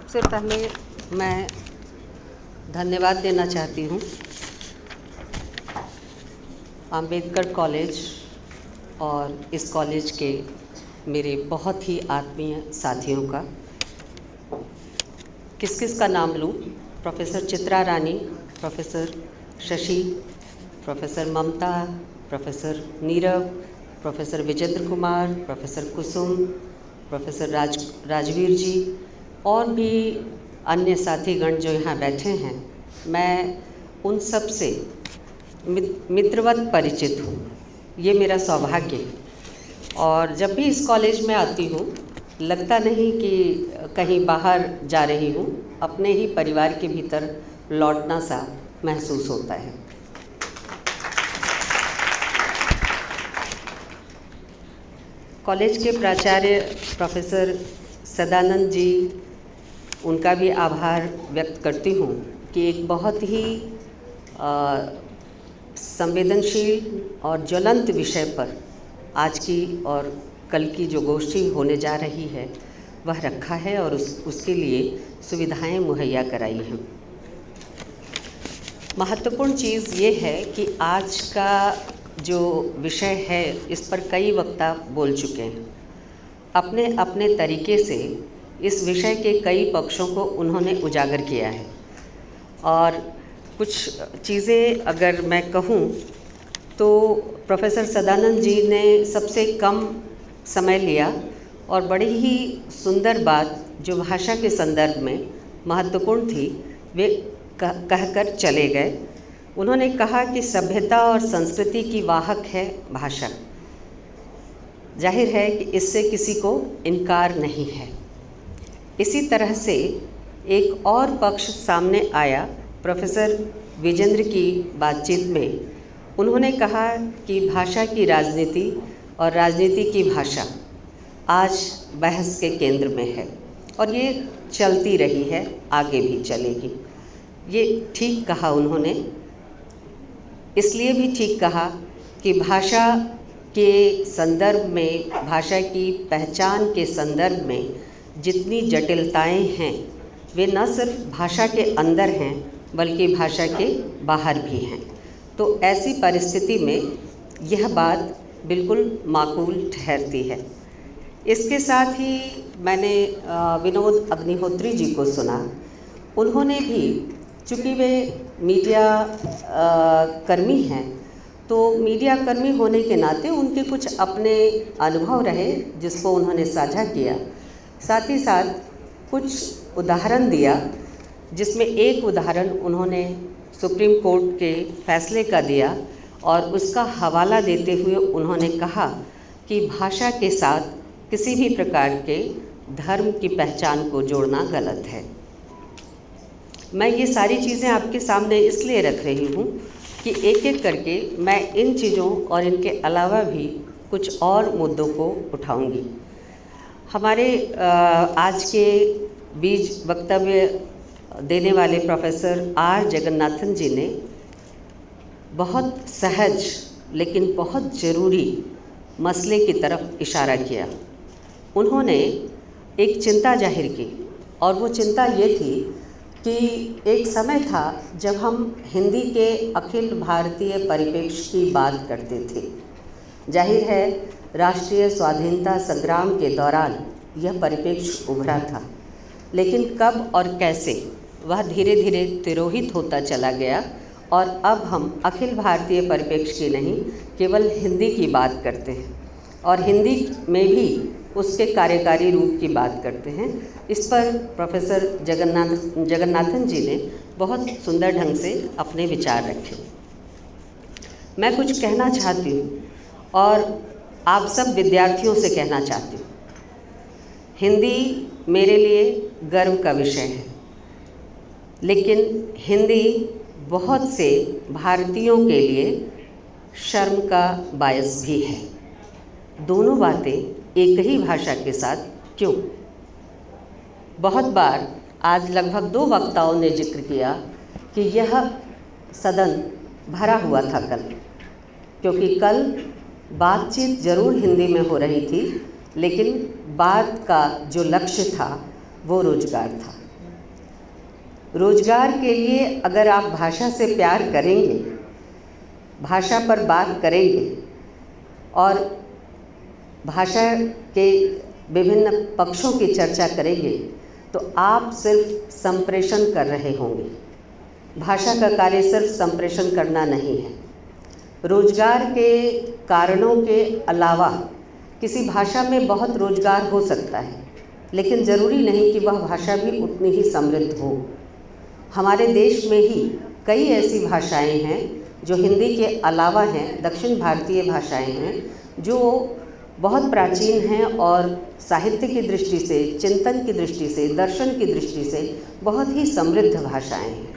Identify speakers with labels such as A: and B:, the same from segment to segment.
A: सबसे पहले मैं धन्यवाद देना चाहती हूँ अंबेडकर कॉलेज और इस कॉलेज के मेरे बहुत ही आत्मीय साथियों का। किस किस का नाम लूँ? Professor Chitra Rani, professor Shashi, professor Mamta, professor Neerav, professor Vijendra Kumar, professor Kusum, professor Rajveer ji और भी अन्य साथीगण जो यहाँ बैठे हैं। मैं उन सब से मित्रवत परिचित हूँ, ये मेरा सौभाग्य है। और जब भी इस कॉलेज में आती हूँ लगता नहीं कि कहीं बाहर जा रही हूँ, अपने ही परिवार के भीतर लौटना सा महसूस होता है। कॉलेज के प्राचार्य प्रोफेसर सदानंद जी, उनका भी आभार व्यक्त करती हूँ कि एक बहुत ही संवेदनशील और ज्वलंत विषय पर आज की और कल की जो गोष्ठी होने जा रही है वह रखा है और उसके लिए सुविधाएं मुहैया कराई हैं। महत्वपूर्ण चीज़ ये है कि आज का जो विषय है इस पर कई वक्ता बोल चुके हैं। अपने अपने तरीके से इस विषय के कई पक्षों को उन्होंने उजागर किया है और कुछ चीज़ें अगर मैं कहूँ तो प्रोफेसर सदानंद जी ने सबसे कम समय लिया और बड़ी ही सुंदर बात जो भाषा के संदर्भ में महत्वपूर्ण थी वे कहकर चले गए। उन्होंने कहा कि सभ्यता और संस्कृति की वाहक है भाषा। जाहिर है कि इससे किसी को इनकार नहीं है। इसी तरह से एक और पक्ष सामने आया प्रोफेसर विजेंद्र की बातचीत में। उन्होंने कहा कि भाषा की राजनीति और राजनीति की भाषा आज बहस के केंद्र में है और ये चलती रही है, आगे भी चलेगी। ये ठीक कहा उन्होंने, इसलिए भी ठीक कहा कि भाषा के संदर्भ में, भाषा की पहचान के संदर्भ में जितनी जटिलताएं हैं वे न सिर्फ भाषा के अंदर हैं बल्कि भाषा के बाहर भी हैं। तो ऐसी परिस्थिति में यह बात बिल्कुल माकूल ठहरती है। इसके साथ ही मैंने विनोद अग्निहोत्री जी को सुना। उन्होंने भी, चूँकि वे मीडिया कर्मी हैं, तो मीडिया कर्मी होने के नाते उनके कुछ अपने अनुभव रहे जिसको उन्होंने साझा किया। साथ ही साथ कुछ उदाहरण दिया, जिसमें एक उदाहरण उन्होंने सुप्रीम कोर्ट के फैसले का दिया और उसका हवाला देते हुए उन्होंने कहा कि भाषा के साथ किसी भी प्रकार के धर्म की पहचान को जोड़ना गलत है। मैं ये सारी चीज़ें आपके सामने इसलिए रख रही हूँ कि एक एक करके मैं इन चीज़ों और इनके अलावा भी कुछ और मुद्दों को उठाऊंगी। हमारे आज के बीच वक्तव्य देने वाले प्रोफेसर आर जगन्नाथन जी ने बहुत सहज लेकिन बहुत ज़रूरी मसले की तरफ इशारा किया। उन्होंने एक चिंता जाहिर की और वो चिंता ये थी कि एक समय था जब हम हिंदी के अखिल भारतीय परिप्रेक्ष्य की बात करते थे। जाहिर है राष्ट्रीय स्वाधीनता संग्राम के दौरान यह परिप्रेक्ष्य उभरा था, लेकिन कब और कैसे वह धीरे धीरे तिरोहित होता चला गया और अब हम अखिल भारतीय परिप्रेक्ष्य की नहीं केवल हिंदी की बात करते हैं और हिंदी में भी उसके कार्यकारी रूप की बात करते हैं। इस पर प्रोफेसर जगन्नाथन जी ने बहुत सुंदर ढंग से अपने विचार रखे। मैं कुछ कहना चाहती हूँ और आप सब विद्यार्थियों से कहना चाहती हूँ। हिंदी मेरे लिए गर्व का विषय है, लेकिन हिंदी बहुत से भारतीयों के लिए शर्म का बायस भी है। दोनों बातें एक ही भाषा के साथ क्यों? बहुत बार आज लगभग 2 वक्ताओं ने जिक्र किया कि यह सदन भरा हुआ था कल, क्योंकि कल बातचीत ज़रूर हिंदी में हो रही थी, लेकिन बात का जो लक्ष्य था वो रोजगार था। रोजगार के लिए अगर आप भाषा से प्यार करेंगे, भाषा पर बात करेंगे और भाषा के विभिन्न पक्षों की चर्चा करेंगे तो आप सिर्फ संप्रेषण कर रहे होंगे। भाषा का कार्य सिर्फ संप्रेषण करना नहीं है। रोजगार के कारणों के अलावा किसी भाषा में बहुत रोजगार हो सकता है, लेकिन ज़रूरी नहीं कि वह भाषा भी उतनी ही समृद्ध हो। हमारे देश में ही कई ऐसी भाषाएं हैं जो हिंदी के अलावा हैं, दक्षिण भारतीय भाषाएं हैं जो बहुत प्राचीन हैं और साहित्य की दृष्टि से, चिंतन की दृष्टि से, दर्शन की दृष्टि से बहुत ही समृद्ध भाषाएं हैं।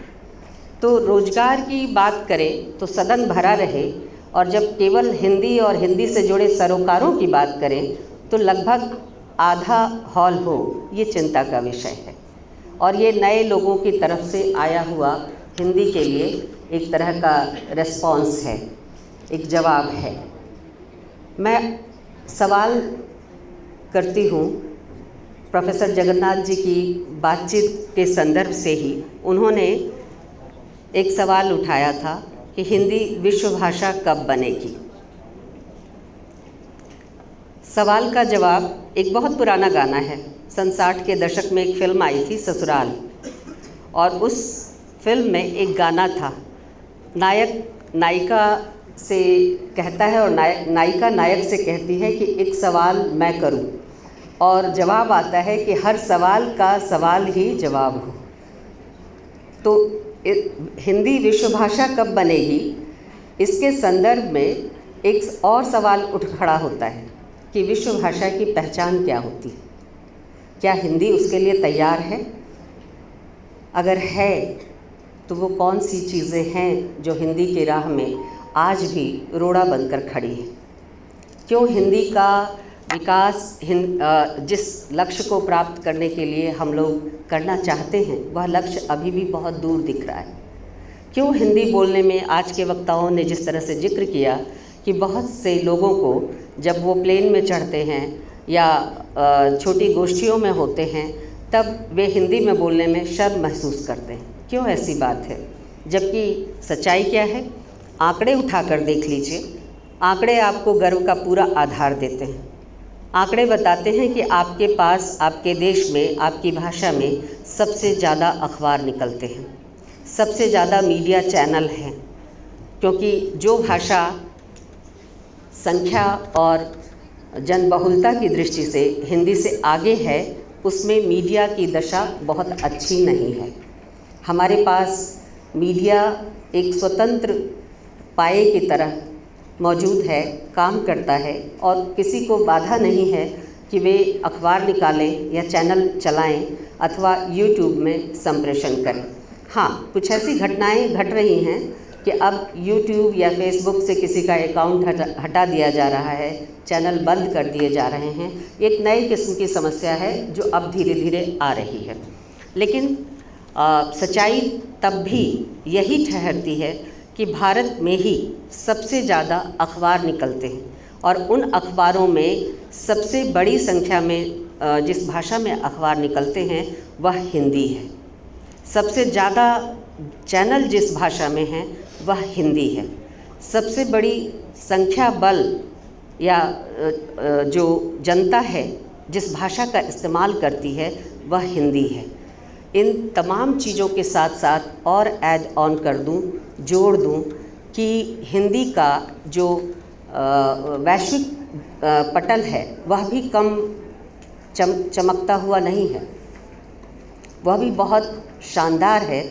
A: तो रोजगार की बात करें तो सदन भरा रहे, और जब केवल हिंदी और हिंदी से जुड़े सरोकारों की बात करें तो लगभग आधा हॉल हो, ये चिंता का विषय है। और ये नए लोगों की तरफ से आया हुआ हिंदी के लिए एक तरह का रिस्पॉन्स है, एक जवाब है। मैं सवाल करती हूँ प्रोफेसर जगन्नाथ जी की बातचीत के संदर्भ से ही। उन्होंने एक सवाल उठाया था कि हिंदी विश्व भाषा कब बनेगी। सवाल का जवाब एक बहुत पुराना गाना है। सन 60 के दशक में एक फ़िल्म आई थी ससुराल, और उस फिल्म में एक गाना था। नायक नायिका से कहता है और नायिका नायक से कहती है कि एक सवाल मैं करूं, और जवाब आता है कि हर सवाल का सवाल ही जवाब हो। तो हिंदी विश्व भाषा कब बनेगी, इसके संदर्भ में एक और सवाल उठ खड़ा होता है कि विश्व भाषा की पहचान क्या होती है। क्या हिंदी उसके लिए तैयार है? अगर है तो वो कौन सी चीज़ें हैं जो हिंदी की राह में आज भी रोड़ा बनकर खड़ी है? क्यों हिंदी का विकास जिस लक्ष्य को प्राप्त करने के लिए हम लोग करना चाहते हैं वह लक्ष्य अभी भी बहुत दूर दिख रहा है? क्यों हिंदी बोलने में आज के वक्ताओं ने जिस तरह से जिक्र किया कि बहुत से लोगों को जब वो प्लेन में चढ़ते हैं या छोटी गोष्ठियों में होते हैं तब वे हिंदी में बोलने में शर्म महसूस करते हैं? क्यों ऐसी बात है? जबकि सच्चाई क्या है? आंकड़े उठाकर देख लीजिए। आंकड़े आपको गर्व का पूरा आधार देते हैं। आंकड़े बताते हैं कि आपके पास, आपके देश में, आपकी भाषा में सबसे ज़्यादा अखबार निकलते हैं, सबसे ज़्यादा मीडिया चैनल हैं, क्योंकि जो भाषा संख्या और जनबहुलता की दृष्टि से हिंदी से आगे है उसमें मीडिया की दशा बहुत अच्छी नहीं है। हमारे पास मीडिया एक स्वतंत्र पाए की तरह मौजूद है, काम करता है, और किसी को बाधा नहीं है कि वे अखबार निकालें या चैनल चलाएं अथवा यूट्यूब में संप्रेषण करें। हाँ, कुछ ऐसी घटनाएं घट रही हैं कि अब यूट्यूब या फेसबुक से किसी का अकाउंट हटा दिया जा रहा है, चैनल बंद कर दिए जा रहे हैं। एक नई किस्म की समस्या है जो अब धीरे धीरे आ रही है। लेकिन सच्चाई तब भी यही ठहरती है कि भारत में ही सबसे ज़्यादा अखबार निकलते हैं, और उन अखबारों में सबसे बड़ी संख्या में जिस भाषा में अखबार निकलते हैं वह हिंदी है। सबसे ज़्यादा चैनल जिस भाषा में हैं वह हिंदी है। सबसे बड़ी संख्या बल या जो जनता है जिस भाषा का इस्तेमाल करती है वह हिंदी है। इन तमाम चीज़ों के साथ साथ और ऐड ऑन कर दूं, जोड़ दूं कि हिंदी का जो वैश्विक पटल है वह भी कम चमकता हुआ नहीं है, वह भी बहुत शानदार है,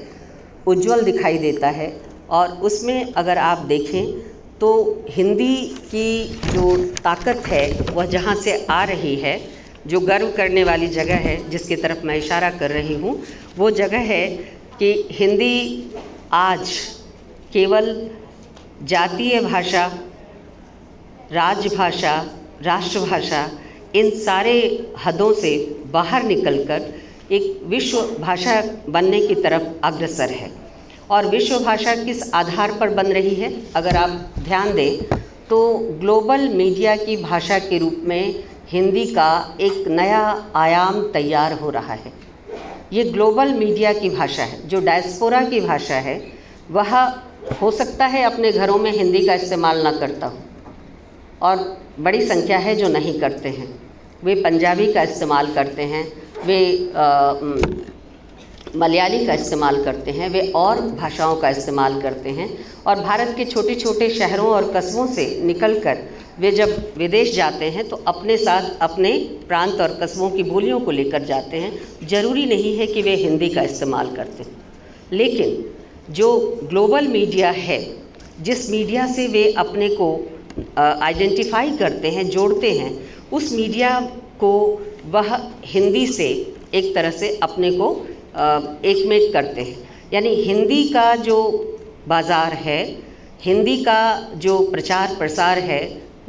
A: उज्जवल दिखाई देता है। और उसमें अगर आप देखें तो हिंदी की जो ताकत है वह जहाँ से आ रही है, जो गर्व करने वाली जगह है जिसकी तरफ मैं इशारा कर रही हूँ, वो जगह है कि हिंदी आज केवल जातीय भाषा, राजभाषा, राष्ट्रभाषा, इन सारे हदों से बाहर निकलकर एक विश्व भाषा बनने की तरफ अग्रसर है। और विश्व भाषा किस आधार पर बन रही है? अगर आप ध्यान दें तो ग्लोबल मीडिया की भाषा के रूप में हिंदी का एक नया आयाम तैयार हो रहा है। ये ग्लोबल मीडिया की भाषा है। जो डायस्पोरा की भाषा है वह हो सकता है अपने घरों में हिंदी का इस्तेमाल ना करता हो, और बड़ी संख्या है जो नहीं करते हैं। वे पंजाबी का इस्तेमाल करते हैं, वे मलयाली का इस्तेमाल करते हैं, वे और भाषाओं का इस्तेमाल करते हैं। और भारत के छोटे छोटे शहरों और कस्बों से निकलकर वे जब विदेश जाते हैं तो अपने साथ अपने प्रांत और कस्बों की बोलियों को लेकर जाते हैं। ज़रूरी नहीं है कि वे हिंदी का इस्तेमाल करते हैं, लेकिन जो ग्लोबल मीडिया है, जिस मीडिया से वे अपने को आइडेंटिफाई करते हैं, जोड़ते हैं, उस मीडिया को वह हिंदी से एक तरह से अपने को एकमेक करते हैं। यानी हिंदी का जो बाज़ार है, हिंदी का जो प्रचार प्रसार है,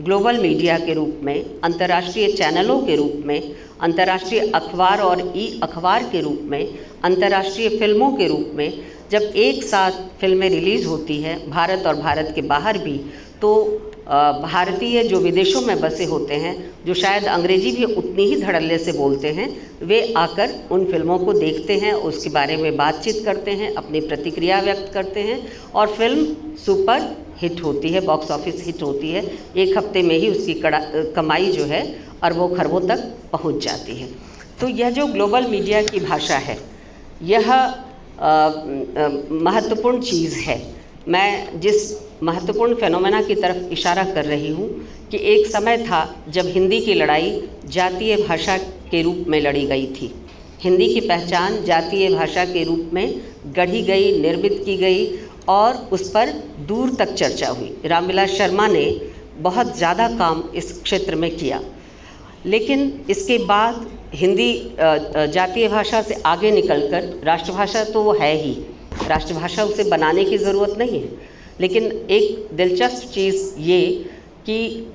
A: ग्लोबल मीडिया के रूप में, अंतर्राष्ट्रीय चैनलों के रूप में, अंतर्राष्ट्रीय अखबार और ई अखबार के रूप में, अंतर्राष्ट्रीय फिल्मों के रूप में, जब एक साथ फिल्में रिलीज़ होती हैं भारत और भारत के बाहर भी, तो भारतीय जो विदेशों में बसे होते हैं, जो शायद अंग्रेजी भी उतनी ही धड़ल्ले से बोलते हैं, वे आकर उन फिल्मों को देखते हैं, उसके बारे में बातचीत करते हैं, अपनी प्रतिक्रिया व्यक्त करते हैं, और फिल्म सुपर हिट होती है, बॉक्स ऑफिस हिट होती है। एक हफ्ते में ही उसकी कमाई जो है अरबों खरबों तक पहुंच जाती है। तो यह जो ग्लोबल मीडिया की भाषा है, यह महत्वपूर्ण चीज़ है। मैं जिस महत्वपूर्ण फेनोमेना की तरफ इशारा कर रही हूँ कि एक समय था जब हिंदी की लड़ाई जातीय भाषा के रूप में लड़ी गई थी। हिंदी की पहचान जातीय भाषा के रूप में गढ़ी गई, निर्मित की गई, और उस पर दूर तक चर्चा हुई। रामविलास शर्मा ने बहुत ज़्यादा काम इस क्षेत्र में किया, लेकिन इसके बाद हिंदी जातीय भाषा से आगे निकलकर राष्ट्रभाषा तो वो है ही, राष्ट्रभाषा उसे बनाने की ज़रूरत नहीं है। लेकिन एक दिलचस्प चीज़ ये कि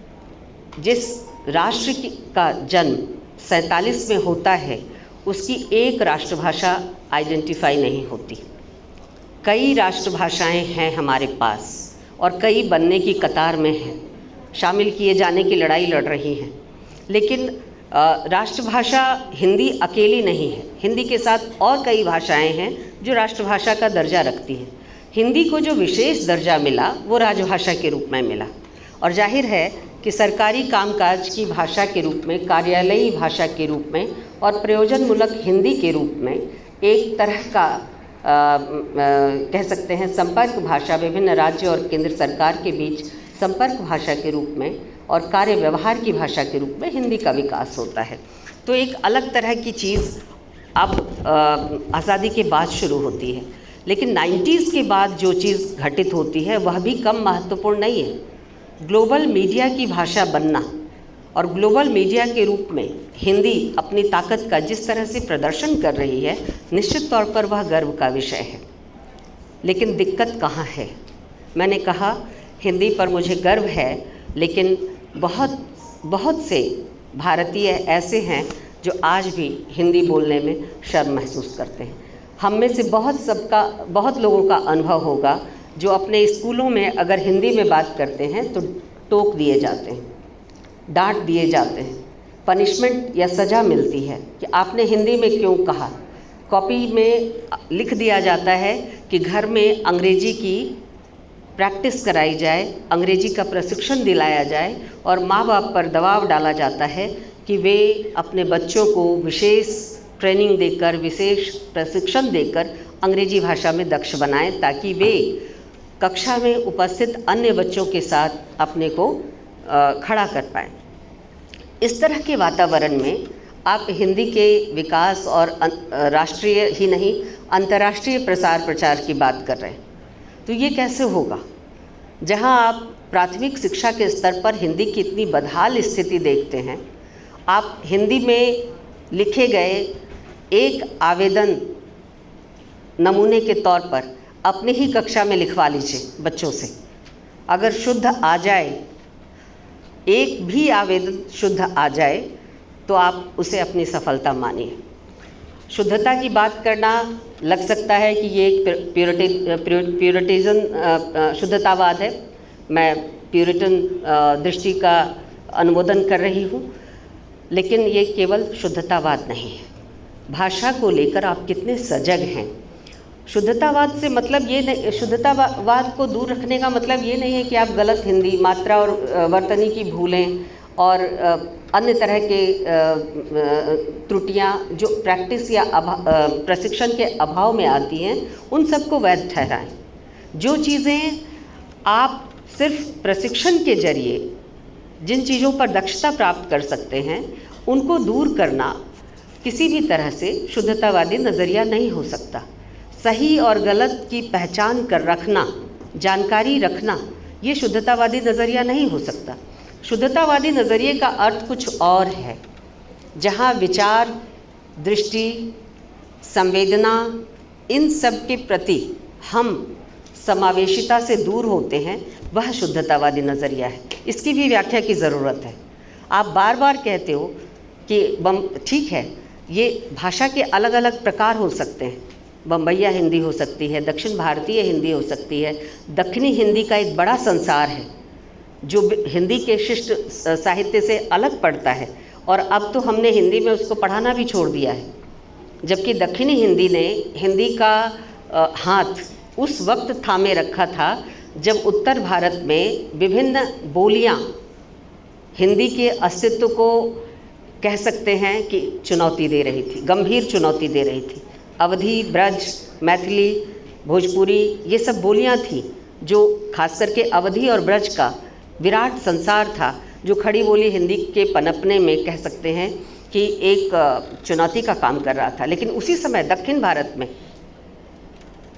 A: जिस राष्ट्र का जन्म 47 में होता है, उसकी एक राष्ट्रभाषा आइडेंटिफाई नहीं होती। कई राष्ट्रभाषाएं हैं हमारे पास, और कई बनने की कतार में हैं, शामिल किए जाने की लड़ाई लड़ रही हैं। लेकिन राष्ट्रभाषा हिंदी अकेली नहीं है। हिंदी के साथ और कई भाषाएं हैं जो राष्ट्रभाषा का दर्जा रखती हैं। हिंदी को जो विशेष दर्जा मिला वो राजभाषा के रूप में मिला, और जाहिर है कि सरकारी कामकाज की भाषा के रूप में, कार्यालयी भाषा के रूप में और प्रयोजनमूलक हिंदी के रूप में एक तरह का कह सकते हैं संपर्क भाषा, विभिन्न राज्य और केंद्र सरकार के बीच संपर्क भाषा के रूप में और कार्य व्यवहार की भाषा के रूप में हिंदी का विकास होता है। तो एक अलग तरह की चीज़ अब आज़ादी के बाद शुरू होती है, लेकिन 90s के बाद जो चीज़ घटित होती है वह भी कम महत्वपूर्ण नहीं है। ग्लोबल मीडिया की भाषा बनना और ग्लोबल मीडिया के रूप में हिंदी अपनी ताकत का जिस तरह से प्रदर्शन कर रही है, निश्चित तौर पर वह गर्व का विषय है। लेकिन दिक्कत कहाँ है? मैंने कहा हिंदी पर मुझे गर्व है, लेकिन बहुत से भारतीय ऐसे हैं जो आज भी हिंदी बोलने में शर्म महसूस करते हैं। हम में से बहुत लोगों का अनुभव होगा जो अपने स्कूलों में अगर हिंदी में बात करते हैं तो टोक दिए जाते हैं, डांट दिए जाते हैं, पनिशमेंट या सज़ा मिलती है कि आपने हिंदी में क्यों कहा। कॉपी में लिख दिया जाता है कि घर में अंग्रेजी की प्रैक्टिस कराई जाए, अंग्रेजी का प्रशिक्षण दिलाया जाए, और माँ बाप पर दबाव डाला जाता है कि वे अपने बच्चों को विशेष ट्रेनिंग देकर, विशेष प्रशिक्षण देकर अंग्रेजी भाषा में दक्ष बनाएं, ताकि वे कक्षा में उपस्थित अन्य बच्चों के साथ अपने को खड़ा कर पाएँ। इस तरह के वातावरण में आप हिंदी के विकास और राष्ट्रीय ही नहीं अंतर्राष्ट्रीय प्रसार प्रचार की बात कर रहे हैं, तो ये कैसे होगा जहां आप प्राथमिक शिक्षा के स्तर पर हिंदी की इतनी बदहाल स्थिति देखते हैं। आप हिंदी में लिखे गए एक आवेदन नमूने के तौर पर अपने ही कक्षा में लिखवा लीजिए बच्चों से, अगर शुद्ध आ जाए, एक भी आवेदन शुद्ध आ जाए तो आप उसे अपनी सफलता मानिए। शुद्धता की बात करना लग सकता है कि ये एक प्यूरिटिज़न शुद्धतावाद है। मैं प्यूरिटन दृष्टि का अनुमोदन कर रही हूँ, लेकिन ये केवल शुद्धतावाद नहीं है। भाषा को लेकर आप कितने सजग हैं। शुद्धतावाद से मतलब ये नहीं, शुद्धतावाद को दूर रखने का मतलब ये नहीं है कि आप गलत हिंदी, मात्रा और वर्तनी की भूलें और अन्य तरह के त्रुटियां जो प्रैक्टिस या प्रशिक्षण के अभाव में आती हैं उन सबको वैध ठहराएं। जो चीज़ें आप सिर्फ प्रशिक्षण के जरिए जिन चीज़ों पर दक्षता प्राप्त कर सकते हैं उनको दूर करना किसी भी तरह से शुद्धतावादी नज़रिया नहीं हो सकता। सही और गलत की पहचान कर रखना, जानकारी रखना, ये शुद्धतावादी नज़रिया नहीं हो सकता। शुद्धतावादी नज़रिए का अर्थ कुछ और है, जहाँ विचार, दृष्टि, संवेदना, इन सब के प्रति हम समावेशिता से दूर होते हैं, वह शुद्धतावादी नज़रिया है। इसकी भी व्याख्या की ज़रूरत है। आप बार बार कहते हो कि ठीक है, ये भाषा के अलग अलग प्रकार हो सकते हैं। बम्बईया हिंदी हो सकती है, दक्षिण भारतीय हिंदी हो सकती है, दक्षिणी हिंदी का एक बड़ा संसार है जो हिंदी के शिष्ट साहित्य से अलग पड़ता है, और अब तो हमने हिंदी में उसको पढ़ाना भी छोड़ दिया है। जबकि दक्षिणी हिंदी ने हिंदी का हाथ उस वक्त थामे रखा था जब उत्तर भारत में विभिन्न बोलियां हिंदी के अस्तित्व को कह सकते हैं कि चुनौती दे रही थी, गंभीर चुनौती दे रही थी। अवधी, ब्रज, मैथिली, भोजपुरी, ये सब बोलियां थी जो खास करके अवधी और ब्रज का विराट संसार था, जो खड़ी बोली हिंदी के पनपने में कह सकते हैं कि एक चुनौती का काम कर रहा था। लेकिन उसी समय दक्षिण भारत में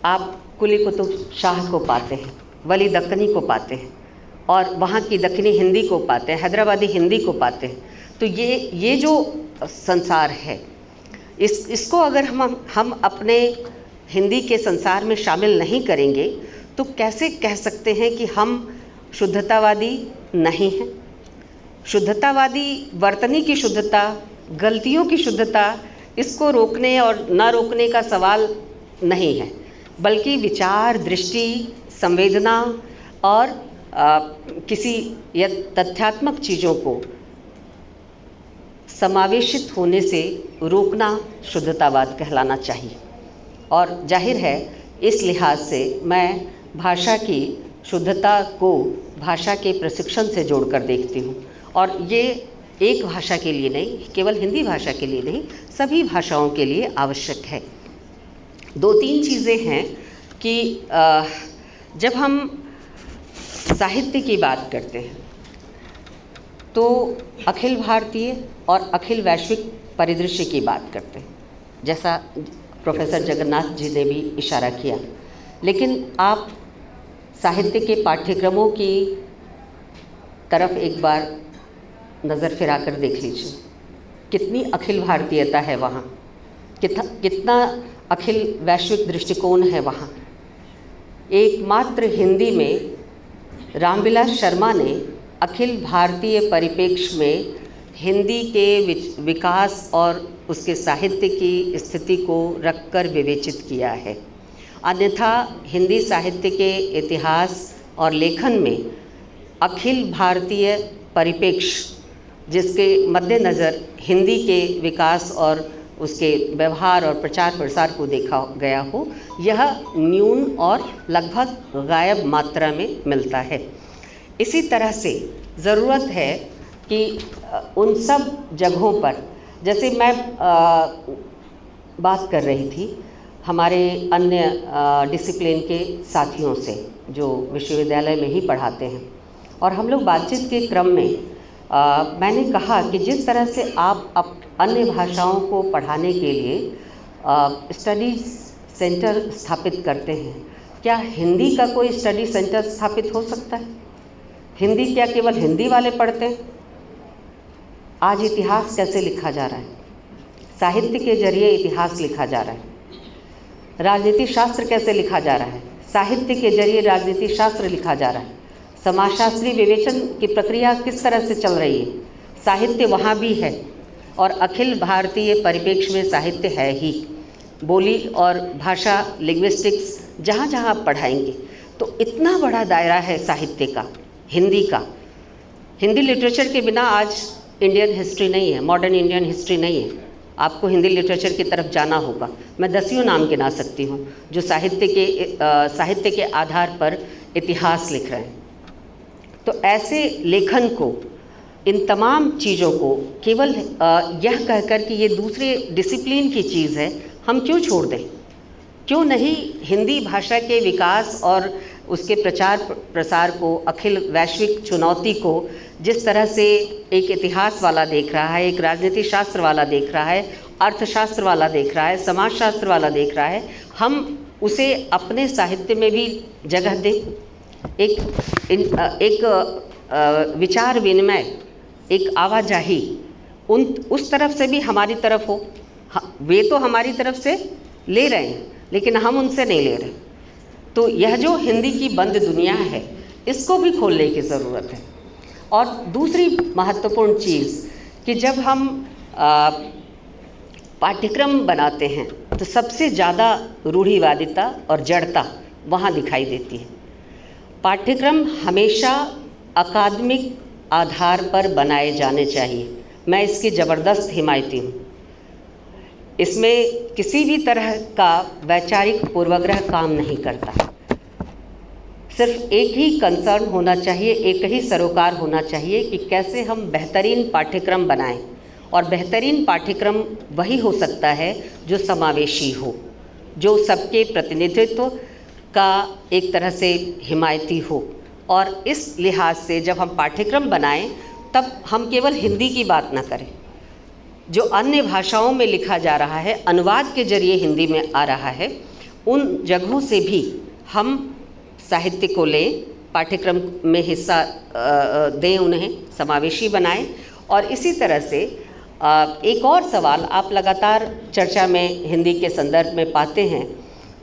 A: आप कुली कुतुब शाह को पाते हैं, वली दक्कनी को पाते हैं, और वहाँ की दक्षिणी हिंदी को पाते हैं, हैदराबादी हिंदी को पाते हैं। तो ये जो संसार है, इसको अगर हम अपने हिंदी के संसार में शामिल नहीं करेंगे तो कैसे कह सकते हैं कि हम शुद्धतावादी नहीं हैं। शुद्धतावादी वर्तनी की शुद्धता, गलतियों की शुद्धता, इसको रोकने और न रोकने का सवाल नहीं है, बल्कि विचार, दृष्टि, संवेदना और किसी या तथ्यात्मक चीज़ों को समावेशित होने से रोकना शुद्धतावाद कहलाना चाहिए। और जाहिर है इस लिहाज से मैं भाषा की शुद्धता को भाषा के प्रशिक्षण से जोड़कर देखती हूँ। और ये एक भाषा के लिए नहीं, केवल हिंदी भाषा के लिए नहीं, सभी भाषाओं के लिए आवश्यक है। दो तीन चीज़ें हैं कि जब हम साहित्य की बात करते हैं तो अखिल भारतीय और अखिल वैश्विक परिदृश्य की बात करते हैं, जैसा प्रोफेसर जगन्नाथ जी ने भी इशारा किया। लेकिन आप साहित्य के पाठ्यक्रमों की तरफ एक बार नज़र फिराकर देख लीजिए, कितनी अखिल भारतीयता है वहाँ, कितना अखिल वैश्विक दृष्टिकोण है वहाँ। एकमात्र हिंदी में रामविलास शर्मा ने अखिल भारतीय परिप्रेक्ष्य में हिंदी के विकास और उसके साहित्य की स्थिति को रखकर विवेचित किया है। अन्यथा हिंदी साहित्य के इतिहास और लेखन में अखिल भारतीय परिप्रेक्ष्य, जिसके मद्देनज़र हिंदी के विकास और उसके व्यवहार और प्रचार प्रसार को देखा गया हो, यह न्यून और लगभग गायब मात्रा में मिलता है। इसी तरह से ज़रूरत है कि उन सब जगहों पर, जैसे मैं बात कर रही थी हमारे अन्य डिसिप्लिन के साथियों से जो विश्वविद्यालय में ही पढ़ाते हैं, और हम लोग बातचीत के क्रम में मैंने कहा कि जिस तरह से आप अन्य भाषाओं को पढ़ाने के लिए स्टडी सेंटर स्थापित करते हैं, क्या हिंदी का कोई स्टडी सेंटर स्थापित हो सकता है? हिंदी क्या केवल हिंदी वाले पढ़ते हैं? आज इतिहास कैसे लिखा जा रहा है? साहित्य के जरिए इतिहास लिखा जा रहा है। राजनीति शास्त्र कैसे लिखा जा रहा है? साहित्य के जरिए राजनीति शास्त्र लिखा जा रहा है। समाजशास्त्री विवेचन की प्रक्रिया किस तरह से चल रही है? साहित्य वहाँ भी है, और अखिल भारतीय परिप्रेक्ष्य में साहित्य है ही। बोली और भाषा, लिंग्विस्टिक्स जहाँ जहाँ आप पढ़ाएंगे तो इतना बड़ा दायरा है साहित्य का, हिंदी का। हिंदी लिटरेचर के बिना आज इंडियन हिस्ट्री नहीं है, मॉडर्न इंडियन हिस्ट्री नहीं है। आपको हिंदी लिटरेचर की तरफ जाना होगा। मैं दसियों नाम गिना सकती हूँ जो साहित्य के आधार पर इतिहास लिख रहे हैं। तो ऐसे लेखन को, इन तमाम चीज़ों को केवल यह कहकर कि ये दूसरे डिसिप्लिन की चीज़ है, हम क्यों छोड़ दें? क्यों नहीं हिंदी भाषा के विकास और उसके प्रचार प्रसार को, अखिल वैश्विक चुनौती को जिस तरह से एक इतिहास वाला देख रहा है, एक राजनीति शास्त्र वाला देख रहा है, अर्थशास्त्र वाला देख रहा है, समाजशास्त्र वाला देख रहा है, हम उसे अपने साहित्य में भी जगह दें। एक विचार विनिमय, एक आवाजाही उस तरफ से भी हमारी तरफ हो। वे तो हमारी तरफ से ले रहे हैं लेकिन हम उनसे नहीं ले रहे। तो यह जो हिंदी की बंद दुनिया है, इसको भी खोलने की ज़रूरत है। और दूसरी महत्वपूर्ण चीज़ कि जब हम पाठ्यक्रम बनाते हैं तो सबसे ज़्यादा रूढ़िवादिता और जड़ता वहाँ दिखाई देती है। पाठ्यक्रम हमेशा अकादमिक आधार पर बनाए जाने चाहिए। मैं इसकी ज़बरदस्त हिमायती हूँ। इसमें किसी भी तरह का वैचारिक पूर्वाग्रह काम नहीं करता। सिर्फ एक ही कंसर्न होना चाहिए, एक ही सरोकार होना चाहिए कि कैसे हम बेहतरीन पाठ्यक्रम बनाएं। और बेहतरीन पाठ्यक्रम वही हो सकता है जो समावेशी हो, जो सबके प्रतिनिधित्व का एक तरह से हिमायती हो। और इस लिहाज से जब हम पाठ्यक्रम बनाएं तब हम केवल हिंदी की बात ना करें। जो अन्य भाषाओं में लिखा जा रहा है, अनुवाद के जरिए हिंदी में आ रहा है, उन जगहों से भी हम साहित्य को लें, पाठ्यक्रम में हिस्सा दें, उन्हें समावेशी बनाएं। और इसी तरह से एक और सवाल आप लगातार चर्चा में हिंदी के संदर्भ में पाते हैं,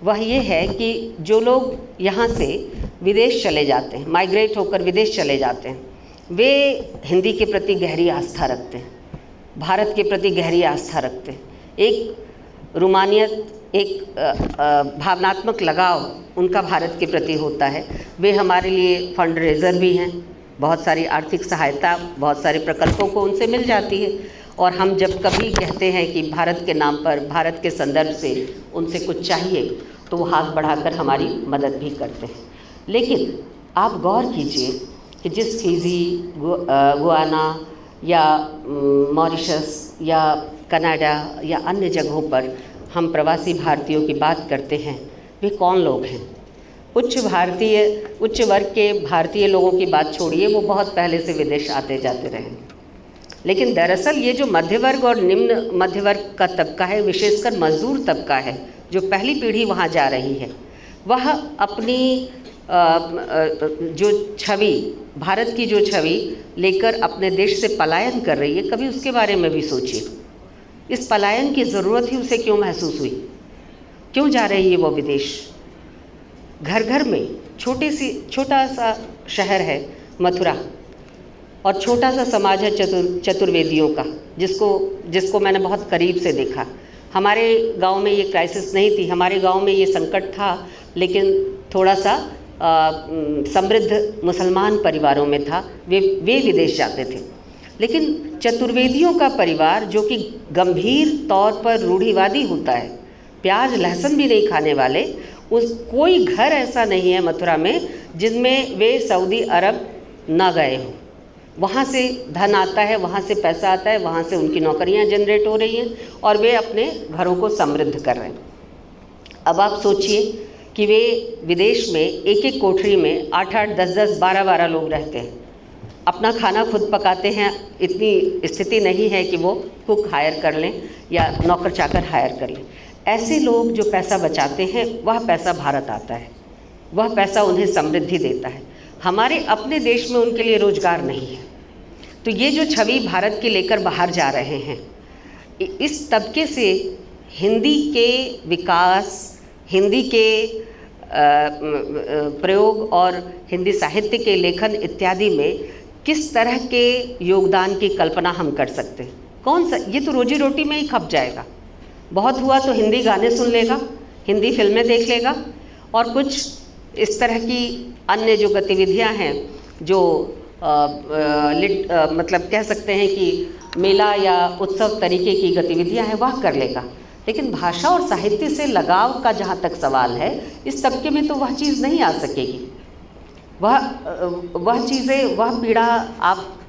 A: वह ये है कि जो लोग यहाँ से विदेश चले जाते हैं, माइग्रेट होकर विदेश चले जाते हैं, वे हिंदी के प्रति गहरी आस्था रखते हैं, भारत के प्रति गहरी आस्था रखते हैं। एक रूमानियत, एक भावनात्मक लगाव उनका भारत के प्रति होता है। वे हमारे लिए फंड रेजर भी हैं, बहुत सारी आर्थिक सहायता, बहुत सारे प्रकल्पों को उनसे मिल जाती है। और हम जब कभी कहते हैं कि भारत के नाम पर, भारत के संदर्भ से उनसे कुछ चाहिए, तो वो हाथ बढ़ाकर हमारी मदद भी करते हैं। लेकिन आप गौर कीजिए कि जिस फिजी, गुआना या मॉरिशस या कनाडा या अन्य जगहों पर हम प्रवासी भारतीयों की बात करते हैं, वे कौन लोग हैं? उच्च वर्ग के भारतीय लोगों की बात छोड़िए, वो बहुत पहले से विदेश आते जाते रहे। लेकिन दरअसल ये जो मध्य वर्ग और निम्न मध्य वर्ग का तबका है, विशेषकर मजदूर तबका है, जो पहली पीढ़ी वहाँ जा रही है, वह अपनी जो छवि, भारत की जो छवि लेकर अपने देश से पलायन कर रही है, कभी उसके बारे में भी सोचिए। इस पलायन की ज़रूरत ही उसे क्यों महसूस हुई? क्यों जा रही है वो विदेश? घर घर में छोटा सा शहर है मथुरा, और छोटा सा समाज है चतुर्वेदियों का, जिसको मैंने बहुत करीब से देखा। हमारे गांव में ये क्राइसिस नहीं थी, हमारे गांव में ये संकट था, लेकिन थोड़ा सा समृद्ध मुसलमान परिवारों में था। वे विदेश जाते थे। लेकिन चतुर्वेदियों का परिवार, जो कि गंभीर तौर पर रूढ़िवादी होता है, प्याज लहसुन भी नहीं खाने वाले, कोई घर ऐसा नहीं है मथुरा में जिनमें वे सऊदी अरब ना गए हों। वहाँ से धन आता है, वहाँ से पैसा आता है, वहाँ से उनकी नौकरियाँ जनरेट हो रही हैं और वे अपने घरों को समृद्ध कर रहे हैं। अब आप सोचिए कि वे विदेश में एक एक कोठरी में 8-8, 10-10, 12-12 लोग रहते हैं, अपना खाना खुद पकाते हैं। इतनी स्थिति नहीं है कि वो कुक हायर कर लें या नौकर चाकर हायर कर लें। ऐसे लोग जो पैसा बचाते हैं, वह पैसा भारत आता है, वह पैसा उन्हें समृद्धि देता है। हमारे अपने देश में उनके लिए रोजगार नहीं है। तो ये जो छवि भारत की लेकर बाहर जा रहे हैं, इस तबके से हिंदी के विकास, हिंदी के प्रयोग और हिंदी साहित्य के लेखन इत्यादि में किस तरह के योगदान की कल्पना हम कर सकते हैं? कौन सा, ये तो रोजी रोटी में ही खप जाएगा। बहुत हुआ तो हिंदी गाने सुन लेगा, हिंदी फिल्में देख लेगा, और कुछ इस तरह की अन्य जो गतिविधियां हैं जो मतलब कह सकते हैं कि मेला या उत्सव तरीके की गतिविधियां हैं वह कर लेगा, लेकिन भाषा और साहित्य से लगाव का जहाँ तक सवाल है, इस तबके में तो वह चीज़ नहीं आ सकेगी। वह चीज़ें, वह पीड़ा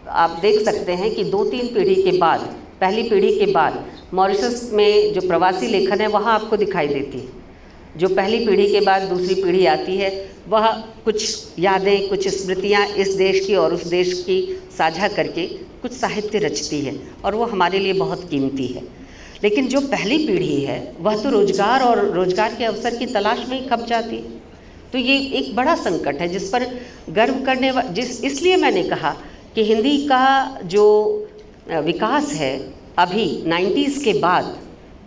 A: आप देख सकते हैं कि 2-3 पीढ़ी के बाद, पहली पीढ़ी के बाद मॉरिशस में जो प्रवासी लेखन है वहाँ आपको दिखाई देती है। जो पहली पीढ़ी के बाद दूसरी पीढ़ी आती है, वह कुछ यादें, कुछ स्मृतियाँ इस देश की और उस देश की साझा करके कुछ साहित्य रचती है, और वो हमारे लिए बहुत कीमती है। लेकिन जो पहली पीढ़ी है वह तो रोजगार और रोजगार के अवसर की तलाश में ही खप जाती है। तो ये एक बड़ा संकट है जिस पर गर्व करने इसलिए मैंने कहा कि हिंदी का जो विकास है अभी 90s के बाद,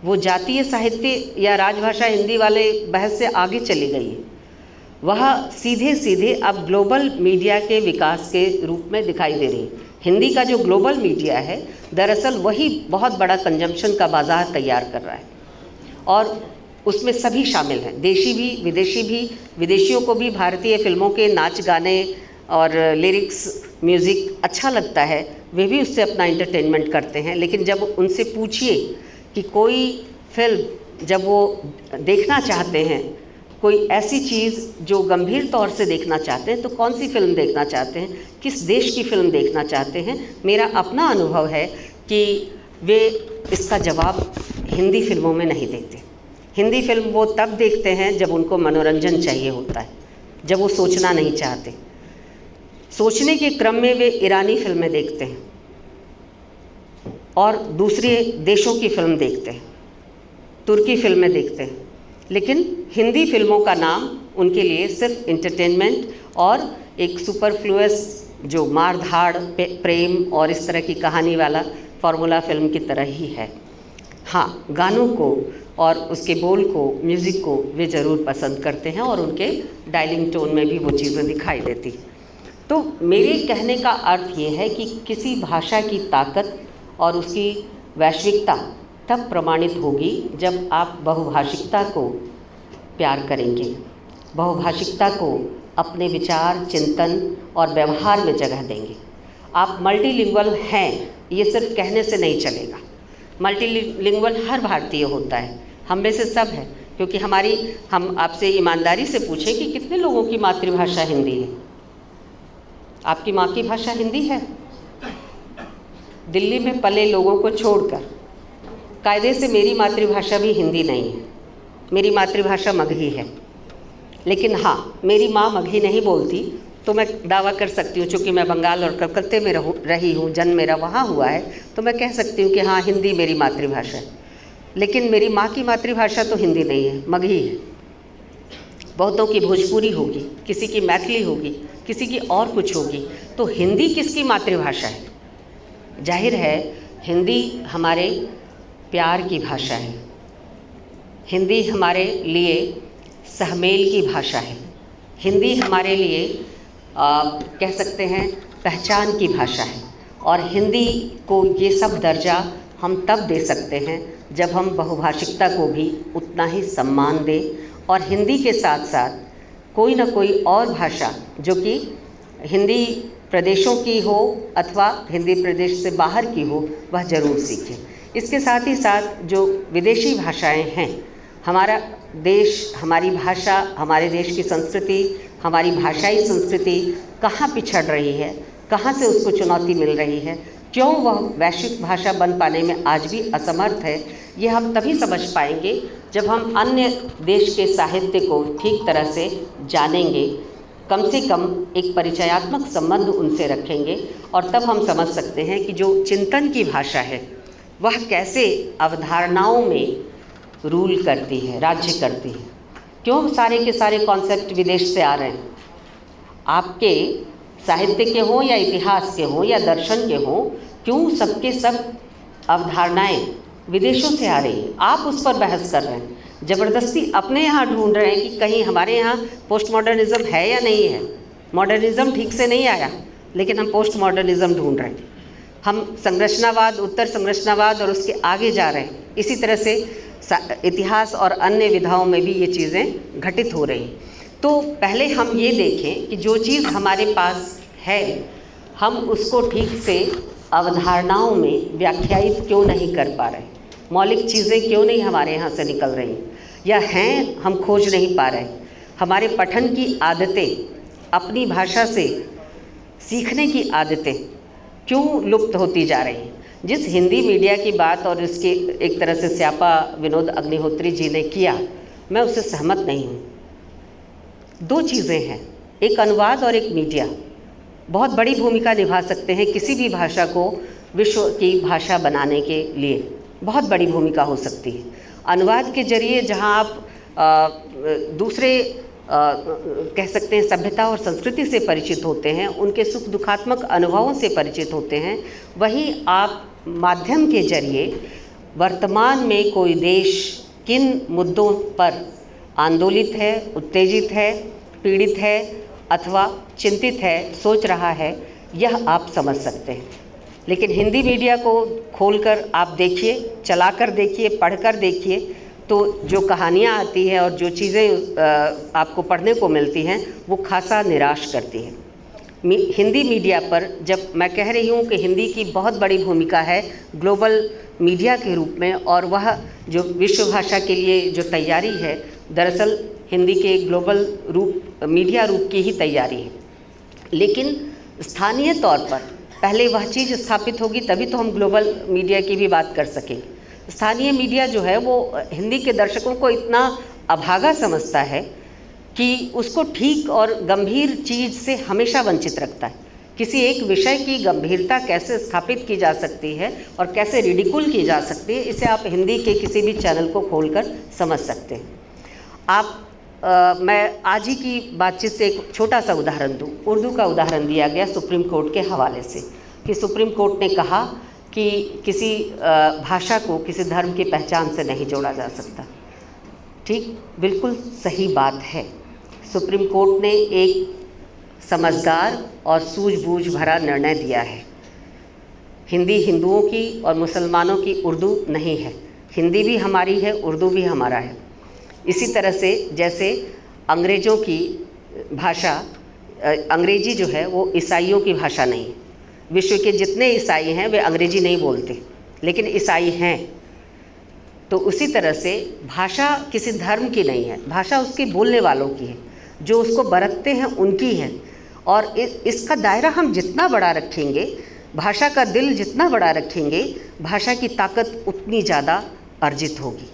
A: वो जातीय साहित्य या राजभाषा हिंदी वाले बहस से आगे चली गई है। वह सीधे सीधे अब ग्लोबल मीडिया के विकास के रूप में दिखाई दे रही है। हिंदी का जो ग्लोबल मीडिया है दरअसल वही बहुत बड़ा कंजम्पशन का बाज़ार तैयार कर रहा है, और उसमें सभी शामिल हैं, देशी भी विदेशी भी। विदेशियों को भी भारतीय फिल्मों के नाच गाने और लिरिक्स म्यूज़िक अच्छा लगता है, वे भी उससे अपना एंटरटेनमेंट करते हैं। लेकिन जब उनसे पूछिए कि कोई फिल्म जब वो देखना चाहते हैं, कोई ऐसी चीज़ जो गंभीर तौर से देखना चाहते हैं, तो कौन सी फिल्म देखना चाहते हैं, किस देश की फिल्म देखना चाहते हैं, मेरा अपना अनुभव है कि वे इसका जवाब हिंदी फिल्मों में नहीं देते। हिंदी फिल्म वो तब देखते हैं जब उनको मनोरंजन चाहिए होता है, जब वो सोचना नहीं चाहते। सोचने के क्रम में वे ईरानी फिल्में देखते हैं और दूसरे देशों की फिल्म देखते हैं, तुर्की फिल्में देखते हैं, लेकिन हिंदी फिल्मों का नाम उनके लिए सिर्फ एंटरटेनमेंट और एक सुपरफ्लुअस जो मार धाड़ प्रेम और इस तरह की कहानी वाला फार्मूला फिल्म की तरह ही है। हाँ, गानों को और उसके बोल को, म्यूज़िक को वे ज़रूर पसंद करते हैं और उनके डायलिंग टोन में भी वो चीज़ें दिखाई देती। तो मेरे कहने का अर्थ ये है कि किसी भाषा की ताकत और उसकी वैश्विकता तब प्रमाणित होगी जब आप बहुभाषिकता को प्यार करेंगे, बहुभाषिकता को अपने विचार, चिंतन और व्यवहार में जगह देंगे। आप मल्टीलिंगुअल हैं ये सिर्फ कहने से नहीं चलेगा। मल्टीलिंगुअल हर भारतीय होता है, हम में से सब है, क्योंकि हम आपसे ईमानदारी से पूछें कि कितने लोगों की मातृभाषा हिंदी है। आपकी माँ की भाषा हिंदी है? दिल्ली में पले लोगों को छोड़कर कायदे से मेरी मातृभाषा भी हिंदी नहीं है, मेरी मातृभाषा मगही है। लेकिन हाँ, मेरी माँ मगही नहीं बोलती तो मैं दावा कर सकती हूँ, चूँकि मैं बंगाल और कलकत्ते में रही हूँ, जन्म मेरा वहाँ हुआ है, तो मैं कह सकती हूँ कि हाँ, हिंदी मेरी मातृभाषा है। लेकिन मेरी माँ की मातृभाषा तो हिंदी नहीं है, मगही है। बहुतों की भोजपुरी होगी, किसी की मैथिली होगी, किसी की और कुछ होगी। तो हिंदी किसकी मातृभाषा है? जाहिर है हिंदी हमारे प्यार की भाषा है, हिंदी हमारे लिए सहमेल की भाषा है, हिंदी हमारे लिए कह सकते हैं पहचान की भाषा है। और हिंदी को ये सब दर्जा हम तब दे सकते हैं जब हम बहुभाषिकता को भी उतना ही सम्मान दें, और हिंदी के साथ साथ कोई ना कोई और भाषा जो कि हिंदी प्रदेशों की हो अथवा हिंदी प्रदेश से बाहर की हो, वह ज़रूर सीखें। इसके साथ ही साथ जो विदेशी भाषाएं हैं, हमारा देश, हमारी भाषा, हमारे देश की संस्कृति, हमारी भाषाई संस्कृति कहाँ पिछड़ रही है, कहाँ से उसको चुनौती मिल रही है, क्यों वह वैश्विक भाषा बन पाने में आज भी असमर्थ है, ये हम तभी समझ पाएंगे जब हम अन्य देश के साहित्य को ठीक तरह से जानेंगे, कम से कम एक परिचयात्मक संबंध उनसे रखेंगे, और तब हम समझ सकते हैं कि जो चिंतन की भाषा है वह कैसे अवधारणाओं में रूल करती है, राज्य करती है। क्यों सारे के सारे कॉन्सेप्ट विदेश से आ रहे हैं? आपके साहित्य के हों या इतिहास के हों या दर्शन के हों, क्यों सबके सब अवधारणाएं विदेशों से आ रही हैं? आप उस पर बहस कर रहे हैं, ज़बरदस्ती अपने यहाँ ढूंढ रहे हैं कि कहीं हमारे यहाँ पोस्ट मॉडर्निज़्म है या नहीं है। मॉडर्निज़्म ठीक से नहीं आया, लेकिन हम पोस्ट मॉडर्निज़्म ढूंढ रहे हैं। हम संरचनावाद, उत्तर संरचनावाद और उसके आगे जा रहे हैं। इसी तरह से इतिहास और अन्य विधाओं में भी ये चीज़ें घटित हो रही हैं। तो पहले हम ये देखें कि जो चीज़ हमारे पास है, हम उसको ठीक से अवधारणाओं में व्याख्यायित क्यों नहीं कर पा रहे, मौलिक चीज़ें क्यों नहीं हमारे यहाँ से निकल रही, या हैं हम खोज नहीं पा रहे। हमारे पठन की आदतें, अपनी भाषा से सीखने की आदतें क्यों लुप्त होती जा रही हैं। जिस हिंदी मीडिया की बात और इसके एक तरह से स्यापा विनोद अग्निहोत्री जी ने किया, मैं उससे सहमत नहीं हूँ। दो चीज़ें हैं, एक अनुवाद और एक मीडिया बहुत बड़ी भूमिका निभा सकते हैं किसी भी भाषा को विश्व की भाषा बनाने के लिए, बहुत बड़ी भूमिका हो सकती है। अनुवाद के जरिए जहाँ आप दूसरे कह सकते हैं सभ्यता और संस्कृति से परिचित होते हैं, उनके सुख दुखात्मक अनुभवों से परिचित होते हैं, वहीं आप माध्यम के जरिए वर्तमान में कोई देश किन मुद्दों पर आंदोलित है, उत्तेजित है, पीड़ित है अथवा चिंतित है, सोच रहा है, यह आप समझ सकते हैं। लेकिन हिंदी मीडिया को खोलकर आप देखिए, चलाकर देखिए, पढ़कर देखिए, तो जो कहानियाँ आती हैं और जो चीज़ें आपको पढ़ने को मिलती हैं वो खासा निराश करती है। हिंदी मीडिया पर जब मैं कह रही हूँ कि हिंदी की बहुत बड़ी भूमिका है ग्लोबल मीडिया के रूप में, और वह जो विश्व भाषा के लिए जो तैयारी है, दरअसल हिंदी के ग्लोबल रूप मीडिया रूप की ही तैयारी है। लेकिन स्थानीय तौर पर पहले वह चीज़ स्थापित होगी तभी तो हम ग्लोबल मीडिया की भी बात कर सकेंगे। स्थानीय मीडिया जो है वो हिंदी के दर्शकों को इतना अभागा समझता है कि उसको ठीक और गंभीर चीज़ से हमेशा वंचित रखता है। किसी एक विषय की गंभीरता कैसे स्थापित की जा सकती है और कैसे रिडिकुल की जा सकती है, इसे आप हिंदी के किसी भी चैनल को खोलकर समझ सकते हैं। मैं आज ही की बातचीत से एक छोटा सा उदाहरण दूँ। उर्दू का उदाहरण दिया गया सुप्रीम कोर्ट के हवाले से कि सुप्रीम कोर्ट ने कहा कि किसी भाषा को किसी धर्म की पहचान से नहीं जोड़ा जा सकता। ठीक, बिल्कुल सही बात है। सुप्रीम कोर्ट ने एक समझदार और सूझबूझ भरा निर्णय दिया है। हिंदी हिंदुओं की और मुसलमानों की उर्दू नहीं है, हिंदी भी हमारी है, उर्दू भी हमारा है। इसी तरह से जैसे अंग्रेज़ों की भाषा, अंग्रेजी जो है वो ईसाइयों की भाषा नहीं है। विश्व के जितने ईसाई हैं वे अंग्रेजी नहीं बोलते, लेकिन ईसाई हैं। तो उसी तरह से भाषा किसी धर्म की नहीं है, भाषा उसके बोलने वालों की है, जो उसको बरतते हैं उनकी है। और इसका दायरा हम जितना बड़ा रखेंगे, भाषा का दिल जितना बड़ा रखेंगे, भाषा की ताकत उतनी ज़्यादा अर्जित होगी,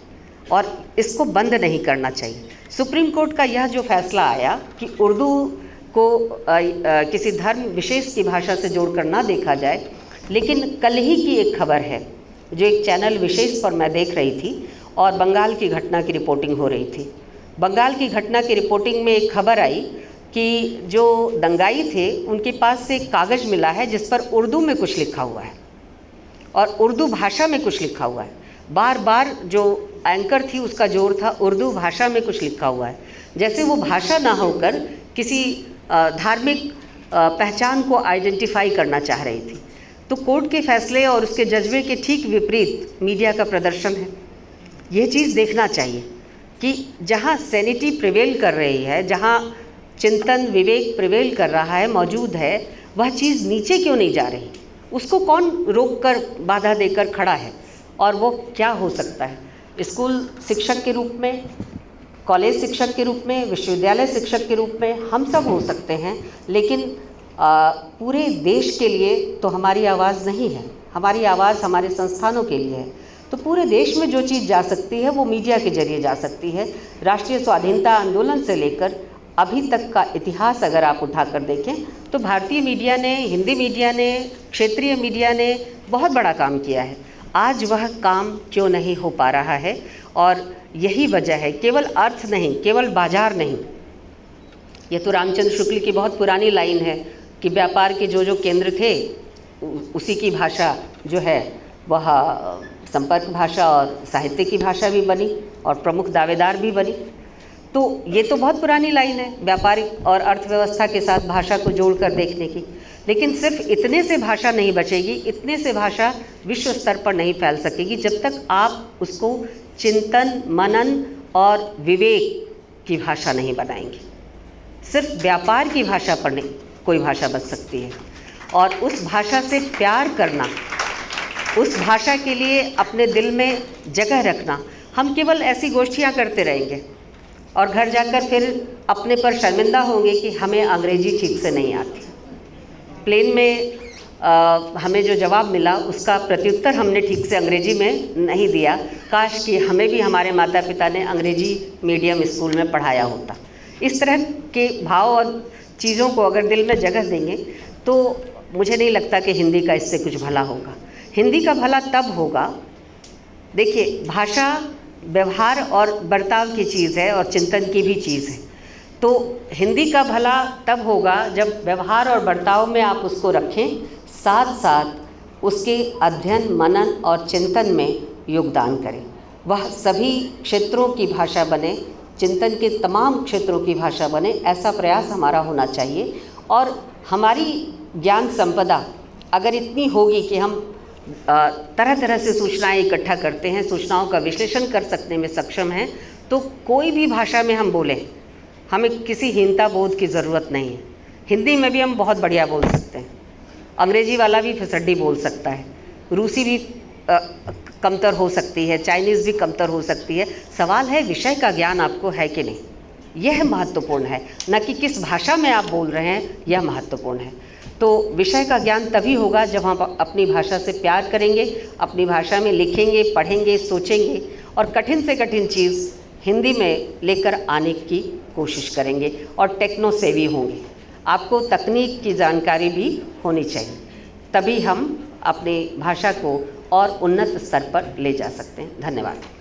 A: और इसको बंद नहीं करना चाहिए। सुप्रीम कोर्ट का यह जो फैसला आया कि उर्दू को किसी धर्म विशेष की भाषा से जोड़कर ना देखा जाए, लेकिन कल ही की एक खबर है जो एक चैनल विशेष पर मैं देख रही थी और बंगाल की घटना की रिपोर्टिंग हो रही थी। बंगाल की घटना की रिपोर्टिंग में एक खबर आई कि जो दंगाई थे उनके पास से एक कागज़ मिला है जिस पर उर्दू में कुछ लिखा हुआ है और उर्दू भाषा में कुछ लिखा हुआ है। बार बार जो एंकर थी उसका जोर था उर्दू भाषा में कुछ लिखा हुआ है, जैसे वो भाषा ना होकर किसी धार्मिक पहचान को आइडेंटिफाई करना चाह रही थी। तो कोर्ट के फैसले और उसके जज्बे के ठीक विपरीत मीडिया का प्रदर्शन है। यह चीज़ देखना चाहिए कि जहाँ सैनिटी प्रिवेल कर रही है, जहाँ चिंतन विवेक प्रिवेल कर रहा है, मौजूद है, वह चीज़ नीचे क्यों नहीं जा रही? उसको कौन रोक कर बाधा देकर खड़ा है? और वो क्या हो सकता है? स्कूल शिक्षक के रूप में, कॉलेज शिक्षक के रूप में, विश्वविद्यालय शिक्षक के रूप में हम सब हो सकते हैं, लेकिन पूरे देश के लिए तो हमारी आवाज़ नहीं है। हमारी आवाज़ हमारे संस्थानों के लिए है। तो पूरे देश में जो चीज़ जा सकती है वो मीडिया के जरिए जा सकती है। राष्ट्रीय स्वाधीनता आंदोलन से लेकर अभी तक का इतिहास अगर आप उठाकर देखें तो भारतीय मीडिया ने, हिंदी मीडिया ने, क्षेत्रीय मीडिया ने बहुत बड़ा काम किया है। आज वह काम क्यों नहीं हो पा रहा है? और यही वजह है, केवल अर्थ नहीं, केवल बाजार नहीं। ये तो रामचंद्र शुक्ल की बहुत पुरानी लाइन है कि व्यापार के जो जो केंद्र थे उसी की भाषा जो है वह संपर्क भाषा और साहित्य की भाषा भी बनी और प्रमुख दावेदार भी बनी। तो ये तो बहुत पुरानी लाइन है व्यापारिक और अर्थव्यवस्था के साथ भाषा को जोड़कर देखने की। लेकिन सिर्फ इतने से भाषा नहीं बचेगी, इतने से भाषा विश्व स्तर पर नहीं फैल सकेगी जब तक आप उसको चिंतन, मनन और विवेक की भाषा नहीं बनाएंगे। सिर्फ व्यापार की भाषा पर नहीं कोई भाषा बच सकती है। और उस भाषा से प्यार करना, उस भाषा के लिए अपने दिल में जगह रखना। हम केवल ऐसी गोष्ठियाँ करते रहेंगे और घर जाकर फिर अपने पर शर्मिंदा होंगे कि हमें अंग्रेजी ठीक से नहीं आती। प्लेन में हमें जो जवाब मिला उसका प्रत्युत्तर हमने ठीक से अंग्रेजी में नहीं दिया। काश कि हमें भी हमारे माता पिता ने अंग्रेजी मीडियम स्कूल में पढ़ाया होता। इस तरह के भाव और चीज़ों को अगर दिल में जगह देंगे तो मुझे नहीं लगता कि हिंदी का इससे कुछ भला होगा। हिंदी का भला तब होगा, देखिए भाषा व्यवहार और बर्ताव की चीज़ है और चिंतन की भी चीज़ है। तो हिंदी का भला तब होगा जब व्यवहार और बर्ताव में आप उसको रखें, साथ साथ उसके अध्ययन मनन और चिंतन में योगदान करें। वह सभी क्षेत्रों की भाषा बने, चिंतन के तमाम क्षेत्रों की भाषा बने, ऐसा प्रयास हमारा होना चाहिए। और हमारी ज्ञान संपदा अगर इतनी होगी कि हम तरह तरह से सूचनाएं इकट्ठा करते हैं, सूचनाओं का विश्लेषण कर सकने में सक्षम हैं, तो कोई भी भाषा में हम बोलें, हमें किसी हीनता बोध की ज़रूरत नहीं है। हिंदी में भी हम बहुत बढ़िया बोल सकते हैं, अंग्रेजी वाला भी फिसड्डी बोल सकता है, रूसी भी कमतर हो सकती है, चाइनीज़ भी कमतर हो सकती है। सवाल है विषय का ज्ञान आपको है कि नहीं, यह महत्वपूर्ण है, न कि किस भाषा में आप बोल रहे हैं, यह महत्वपूर्ण है। तो विषय का ज्ञान तभी होगा जब हम अपनी भाषा से प्यार करेंगे, अपनी भाषा में लिखेंगे, पढ़ेंगे, सोचेंगे और कठिन से कठिन चीज़ हिंदी में लेकर आने की कोशिश करेंगे और टेक्नो सेवी होंगे। आपको तकनीक की जानकारी भी होनी चाहिए, तभी हम अपनी भाषा को और उन्नत स्तर पर ले जा सकते हैं। धन्यवाद।